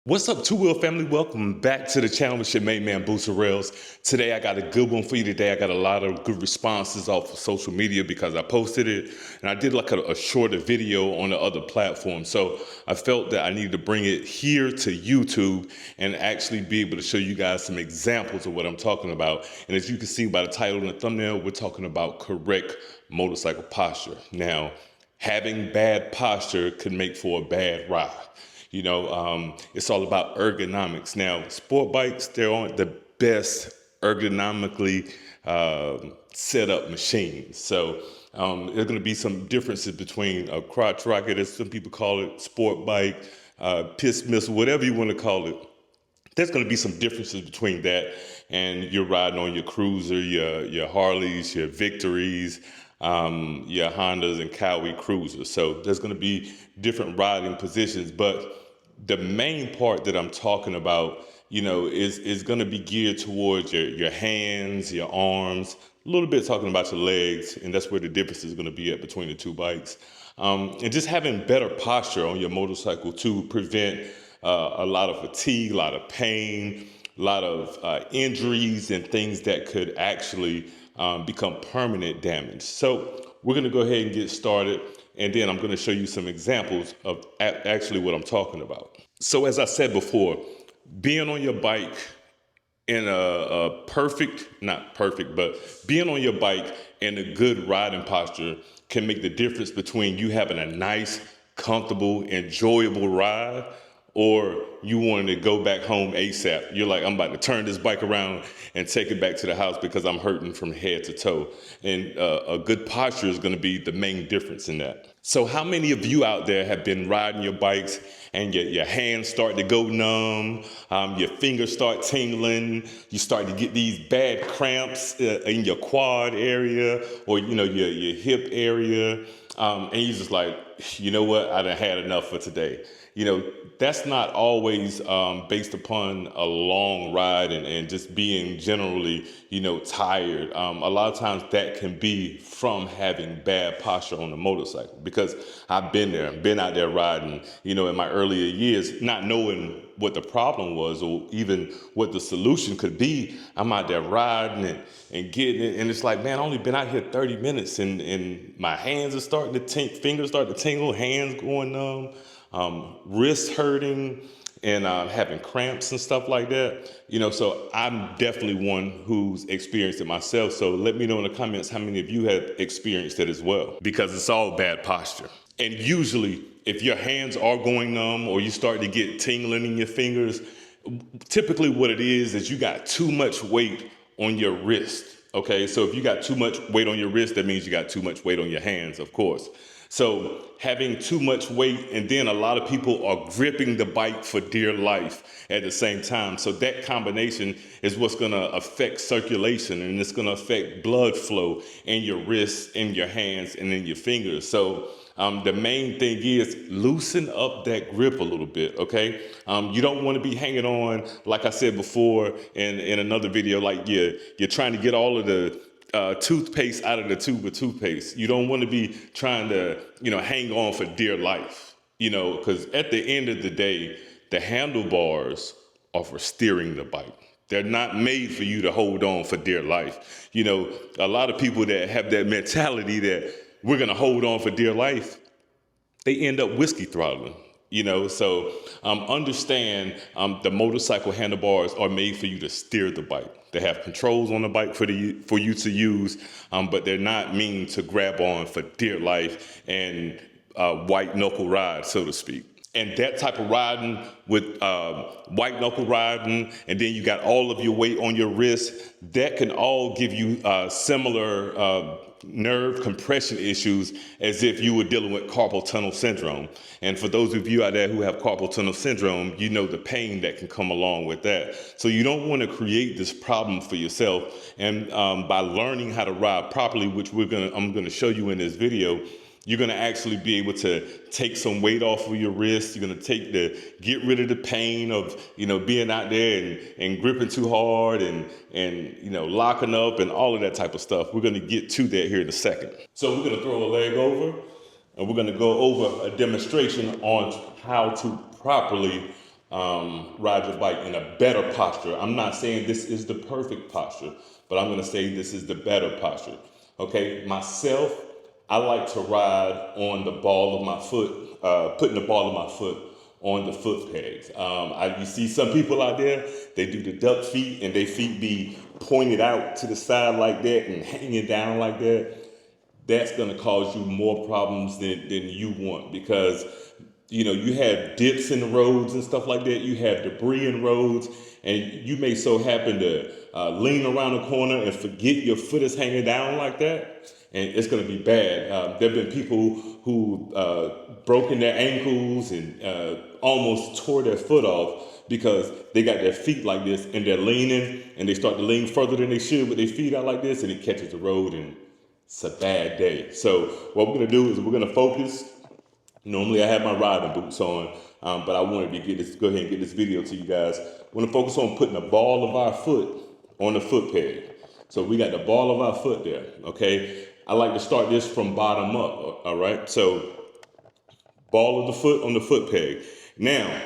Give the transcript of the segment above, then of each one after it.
What's up, Two Wheel family? Welcome back to the channel. It's your main man, Booster Rails. Today, I got a good one for you today. I got a lot of good responses off of social media because I posted it, and I did like a shorter video on the other platform. So I felt that I needed to bring it here to YouTube and actually be able to show you guys some examples of what I'm talking about. And as you can see by the title and the thumbnail, we're talking about correct motorcycle posture. Now, having bad posture can make for a bad ride. It's all about ergonomics. Now, sport bikes, they aren't the best ergonomically set up machines. So there's going to be some differences between a crotch rocket, as some people call it, sport bike, piss missile, whatever you want to call it. There's going to be some differences between that and you're riding on your cruiser, your Harleys, your Victories, your Hondas and Cowie cruisers. So there's going to be different riding positions, but the main part that I'm talking about, is going to be geared towards your hands, your arms, a little bit talking about your legs, and that's where the difference is going to be at between the two bikes. And just having better posture on your motorcycle to prevent a lot of fatigue, a lot of pain, a lot of injuries and things that could actually become permanent damage. So we're going to go ahead and get started. And then I'm going to show you some examples of actually what I'm talking about. So as I said before, being on your bike in not perfect, but being on your bike in a good riding posture can make the difference between you having a nice, comfortable, enjoyable ride or you wanting to go back home ASAP. You're like, I'm about to turn this bike around and take it back to the house because I'm hurting from head to toe. And a good posture is going to be the main difference in that. So how many of you out there have been riding your bikes and your hands start to go numb, your fingers start tingling, you start to get these bad cramps in your quad area or, your hip area. And you're just like, you know what, I done had enough for today. That's not always based upon a long ride and just being generally, tired. A lot of times that can be from having bad posture on the motorcycle because I've been out there riding, in my earlier years, not knowing what the problem was or even what the solution could be. I'm out there riding and getting it. And it's like, man, I only been out here 30 minutes and my hands are starting to fingers start to tingle, hands going numb. Wrists hurting and having cramps and stuff like that. So I'm definitely one who's experienced it myself. So let me know in the comments how many of you have experienced it as well, because it's all bad posture. And usually if your hands are going numb or you start to get tingling in your fingers, typically what it is you got too much weight on your wrist. Okay, so if you got too much weight on your wrist, that means you got too much weight on your hands, of course. So having too much weight, and then a lot of people are gripping the bike for dear life at the same time. So that combination is what's going to affect circulation, and it's going to affect blood flow in your wrists, in your hands, and in your fingers. So the main thing is loosen up that grip a little bit, okay? You don't want to be hanging on, like I said before in another video, like you're trying to get all of the toothpaste out of the tube of toothpaste. You don't want to be trying to, hang on for dear life, because at the end of the day, the handlebars are for steering the bike. They're not made for you to hold on for dear life. A lot of people that have that mentality that we're going to hold on for dear life, they end up whiskey throttling. So understand the motorcycle handlebars are made for you to steer the bike. They have controls on the bike for you to use, but they're not mean to grab on for dear life and white knuckle ride, so to speak. And that type of riding with white knuckle riding, and then you got all of your weight on your wrist, that can all give you similar nerve compression issues as if you were dealing with carpal tunnel syndrome. And for those of you out there who have carpal tunnel syndrome, you know the pain that can come along with that. So you don't want to create this problem for yourself. And by learning how to ride properly, which I'm going to show you in this video, you're going to actually be able to take some weight off of your wrist. You're going to get rid of the pain of, being out there and gripping too hard and locking up and all of that type of stuff. We're going to get to that here in a second. So we're going to throw a leg over and we're going to go over a demonstration on how to properly ride your bike in a better posture. I'm not saying this is the perfect posture, but I'm going to say this is the better posture. Okay, myself, I like to ride on the ball of my foot, putting the ball of my foot on the foot pegs. You see some people out there, they do the duck feet and their feet be pointed out to the side like that and hanging down like that. That's going to cause you more problems than you want, because you have dips in the roads and stuff like that. You have debris in roads, and you may so happen to lean around the corner and forget your foot is hanging down like that, and it's going to be bad. There have been people who broken their ankles and almost tore their foot off because they got their feet like this and they're leaning and they start to lean further than they should with their feet out like this, and it catches the road and it's a bad day. So what we're going to do is we're going to focus. Normally I have my riding boots on, but I wanted to go ahead and get this video to you guys. We're going to focus on putting the ball of our foot on the foot peg. So we got the ball of our foot there, okay? I like to start this from bottom up, all right? So ball of the foot on the foot peg. Now,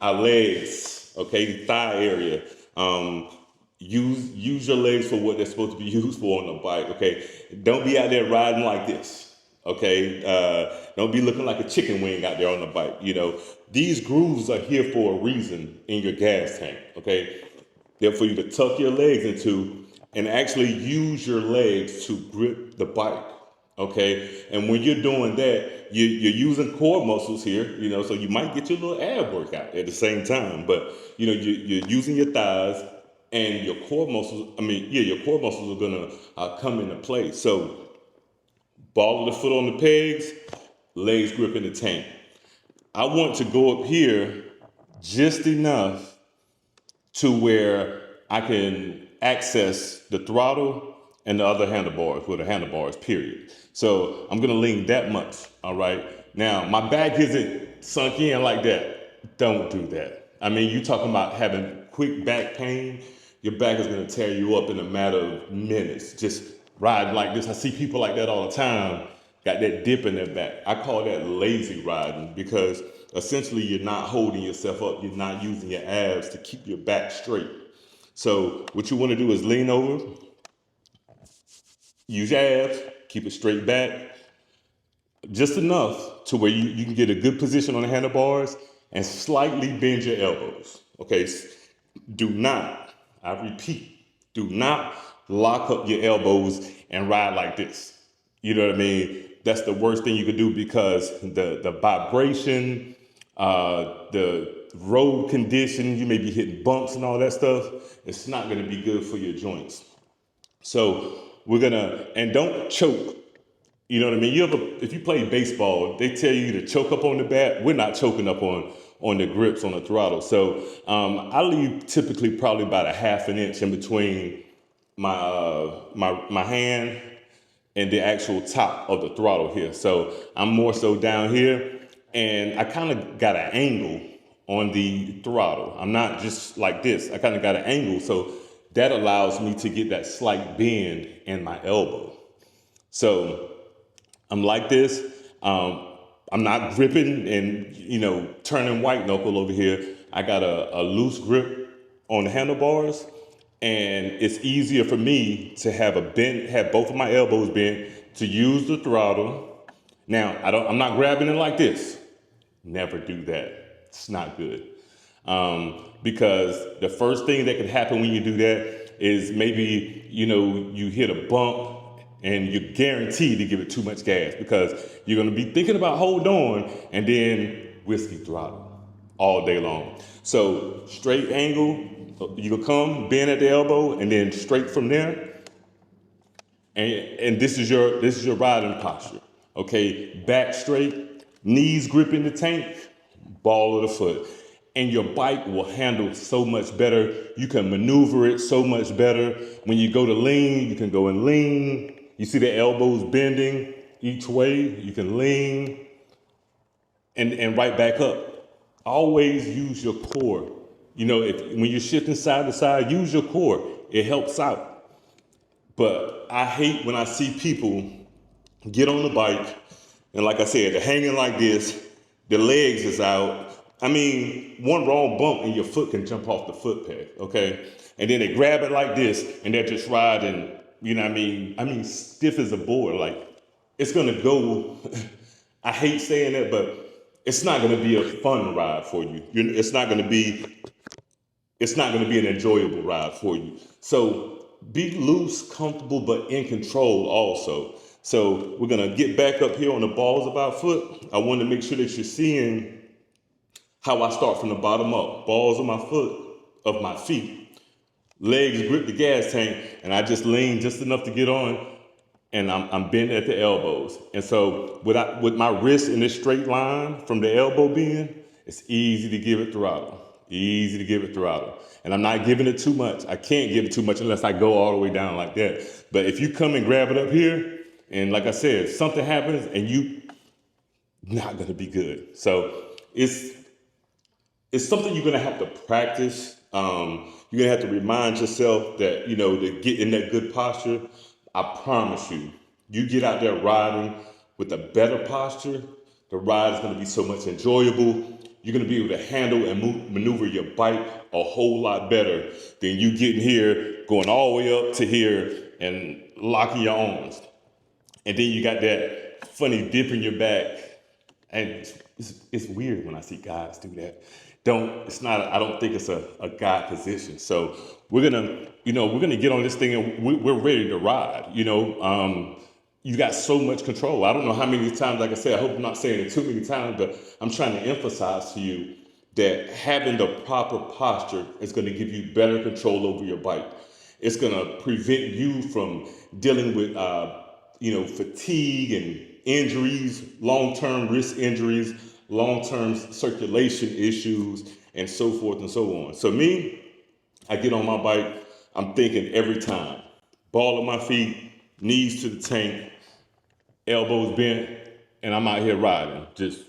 our legs, okay, thigh area. Use your legs for what they're supposed to be used for on the bike, okay? Don't be out there riding like this, okay? Don't be looking like a chicken wing out there on the bike, These grooves are here for a reason in your gas tank, okay? They're for you to tuck your legs into and actually use your legs to grip the bike, okay? And when you're doing that, you're using core muscles here, so you might get your little ab workout at the same time, but, you're using your thighs, and your core muscles, your core muscles are gonna come into play. So, ball of the foot on the pegs, legs gripping the tank. I want to go up here just enough to where I can access the throttle and the other handlebars, the handlebars, period. So I'm gonna lean that much, all right? Now, my back isn't sunk in like that. Don't do that. You talking about having quick back pain, your back is going to tear you up in a matter of minutes. Just riding like this. I see people like that all the time, got that dip in their back. I call that lazy riding, because essentially you're not holding yourself up. You're not using your abs to keep your back straight. So what you want to do is lean over, use your abs, keep it straight back, just enough to where you can get a good position on the handlebars and slightly bend your elbows. Okay, do not, I repeat, do not lock up your elbows and ride like this. You know what I mean? That's the worst thing you could do, because the vibration, the road condition, you may be hitting bumps and all that stuff. It's not going to be good for your joints. So and don't choke. You know what I mean? If you play baseball, they tell you to choke up on the bat. We're not choking up on the grips on the throttle. So I leave typically probably about a half an inch in between my hand and the actual top of the throttle here. So I'm more so down here, and I kind of got an angle on the throttle. I'm not just like this. I kind of got an angle, so that allows me to get that slight bend in my elbow. So I'm like this. I'm not gripping and, turning white knuckle over here. I got a loose grip on the handlebars, and it's easier for me to have both of my elbows bent, to use the throttle. Now, I'm not grabbing it like this. Never do that. It's not good. Because the first thing that could happen when you do that is maybe, you hit a bump, and you're guaranteed to give it too much gas, because you're going to be thinking about hold on, and then whiskey throttle all day long. So straight angle, you'll come, bend at the elbow, and then straight from there. And this is your riding posture. Okay, back straight, knees gripping the tank, ball of the foot. And your bike will handle so much better. You can maneuver it so much better. When you go to lean, you can go and lean. You see the elbows bending each way. You can lean and right back up. Always use your core. When you're shifting side to side, use your core. It helps out. But I hate when I see people get on the bike, and like I said, they're hanging like this, their legs is out, I mean, one wrong bump and your foot can jump off the footpath, okay? And then they grab it like this and they're just riding, you know what I mean? I mean, stiff as a board. Like, it's gonna go, I hate saying that, but it's not gonna be a fun ride for you. It's not gonna be an enjoyable ride for you. So be loose, comfortable, but in control also. So we're gonna get back up here on the balls of our foot. I want to make sure that you're seeing how I start from the bottom up. Balls of my foot, of my feet. Legs grip the gas tank, and I just lean just enough to get on, and I'm bent at the elbows. And so with my wrist in this straight line from the elbow bend, it's easy to give it throttle. Easy to give it throttle. And I'm not giving it too much. I can't give it too much unless I go all the way down like that. But if you come and grab it up here, and like I said, something happens and you not gonna be good. So it's something you're gonna have to practice. You're gonna have to remind yourself that, to get in that good posture. I promise you, you get out there riding with a better posture, the ride is gonna be so much enjoyable. You're gonna be able to handle and maneuver your bike a whole lot better than you getting here, going all the way up to here and locking your arms. And then you got that funny dip in your back. And it's weird when I see guys do that. I don't think it's a guy position. So we're gonna get on this thing and we're ready to ride. You got so much control. I don't know how many times, like I said, I hope I'm not saying it too many times, but I'm trying to emphasize to you that having the proper posture is gonna give you better control over your bike. It's gonna prevent you from dealing with fatigue and injuries, long-term wrist injuries, long-term circulation issues, and so forth and so on. So me, I get on my bike, I'm thinking every time, ball of my feet, knees to the tank, elbows bent, and I'm out here riding. Just,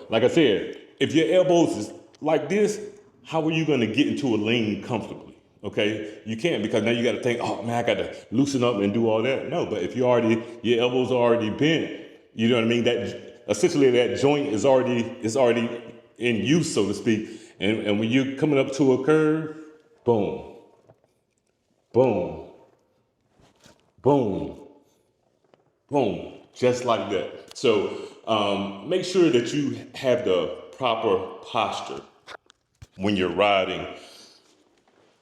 like I said, if your elbows is like this, how are you gonna get into a lane comfortably? Okay, you can't, because now you got to think, oh man, I got to loosen up and do all that. No, but if your elbows are already bent, you know what I mean. That essentially that joint is already in use, so to speak. And when you're coming up to a curve, boom, boom, boom, boom, just like that. So make sure that you have the proper posture when you're riding.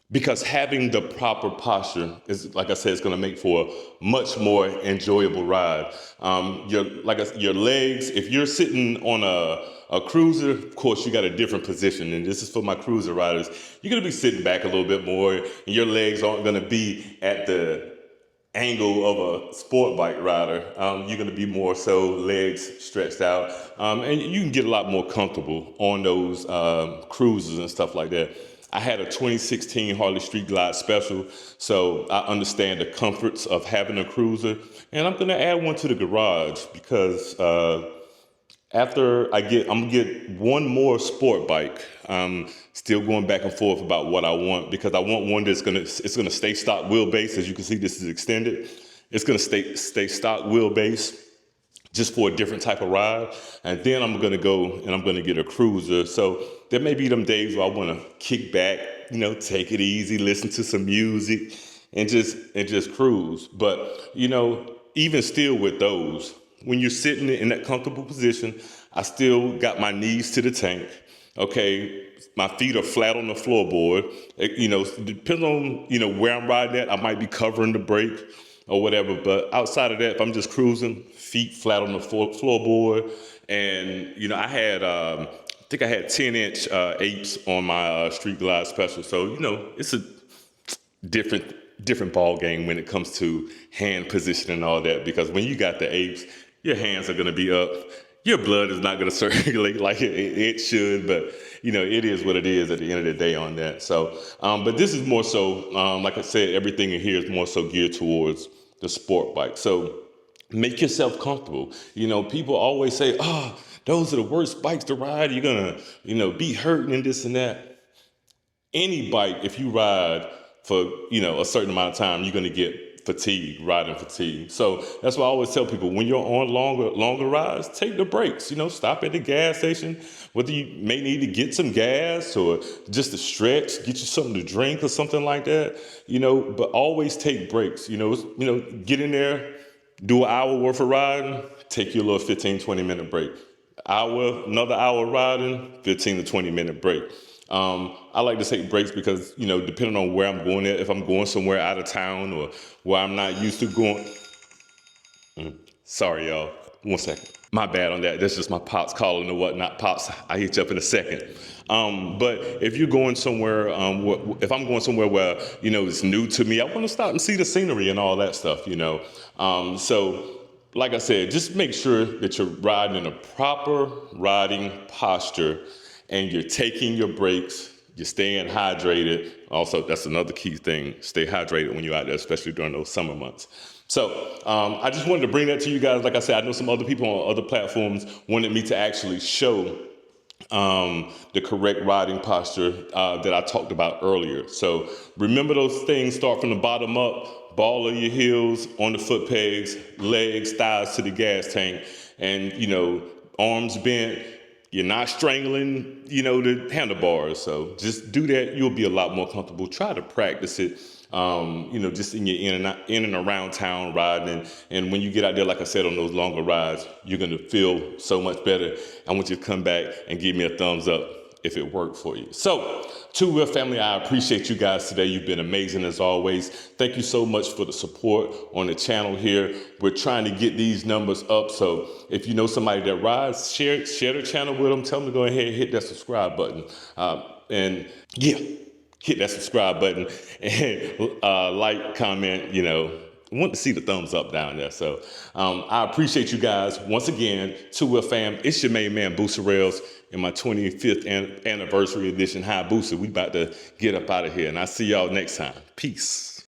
Because having the proper posture is, like I said, it's going to make for a much more enjoyable ride. Your legs, if you're sitting on a cruiser, of course, you got a different position. And this is for my cruiser riders. You're going to be sitting back a little bit more, and your legs aren't going to be at the angle of a sport bike rider. You're going to be more so legs stretched out. And you can get a lot more comfortable on those cruisers and stuff like that. I had a 2016 Harley Street Glide Special, so I understand the comforts of having a cruiser. And I'm going to add one to the garage because I'm gonna get one more sport bike. Still going back and forth about what I want, because I want one that's gonna stay stock wheelbase. As you can see, this is extended. It's gonna stay stock wheelbase, just for a different type of ride. And then I'm gonna go and I'm gonna get a cruiser. So there may be them days where I wanna kick back, take it easy, listen to some music, and just cruise. But even still with those, when you're sitting in that comfortable position, I still got my knees to the tank. Okay, my feet are flat on the floorboard. Depends on where I'm riding at. I might be covering the brake or whatever. But outside of that, if I'm just cruising, feet flat on the floorboard. And I think I had 10-inch apes on my Street Glide Special. So it's a different ball game when it comes to hand position and all that. Because when you got the apes, your hands are going to be up. Your blood is not going to circulate like it should, but it is what it is at the end of the day on that. So, but this is more so, like I said, everything in here is more so geared towards the sport bike. So make yourself comfortable. People always say, oh, those are the worst bikes to ride. You're going to, be hurting and this and that. Any bike, if you ride for, a certain amount of time, you're going to get fatigue, riding fatigue. So that's why I always tell people, when you're on longer rides, take the breaks. Stop at the gas station, whether you may need to get some gas or just to stretch, get you something to drink or something like that. But always take breaks. Get in there, do an hour worth of riding, take your little 15, 20-minute break. Another hour riding, 15 to 20-minute break. I like to take breaks because, depending on where I'm going at, if I'm going somewhere out of town or where I'm not used to going. Sorry, y'all. 1 second. My bad on that. That's just my pops calling or whatnot. Pops, I'll hit you up in a second. But if you're going somewhere, if I'm going somewhere where, it's new to me, I want to stop and see the scenery and all that stuff, So, like I said, just make sure that you're riding in a proper riding posture and you're taking your breaks, you're staying hydrated. Also, that's another key thing. Stay hydrated when you're out there, especially during those summer months. So I just wanted to bring that to you guys. Like I said, I know some other people on other platforms wanted me to actually show the correct riding posture that I talked about earlier. So remember those things. Start from the bottom up, ball of your heels on the foot pegs, legs, thighs to the gas tank, and, arms bent. You're not strangling, the handlebars. So just do that. You'll be a lot more comfortable. Try to practice it, just in your in and around town riding. And when you get out there, like I said, on those longer rides, you're going to feel so much better. I want you to come back and give me a thumbs up if it worked for you. So, Two Wheel family, I appreciate you guys today. You've been amazing as always. Thank you so much for the support on the channel here. We're trying to get these numbers up. So if you know somebody that rides, share the channel with them. Tell them to go ahead and hit that subscribe button. Hit that subscribe button and like, comment, want to see the thumbs up down there. So I appreciate you guys. Once again, Two Wheel fam, it's your main man, Booster Rails, in my 25th anniversary edition Hayabusa. We about to get up out of here, and I'll see y'all next time. Peace.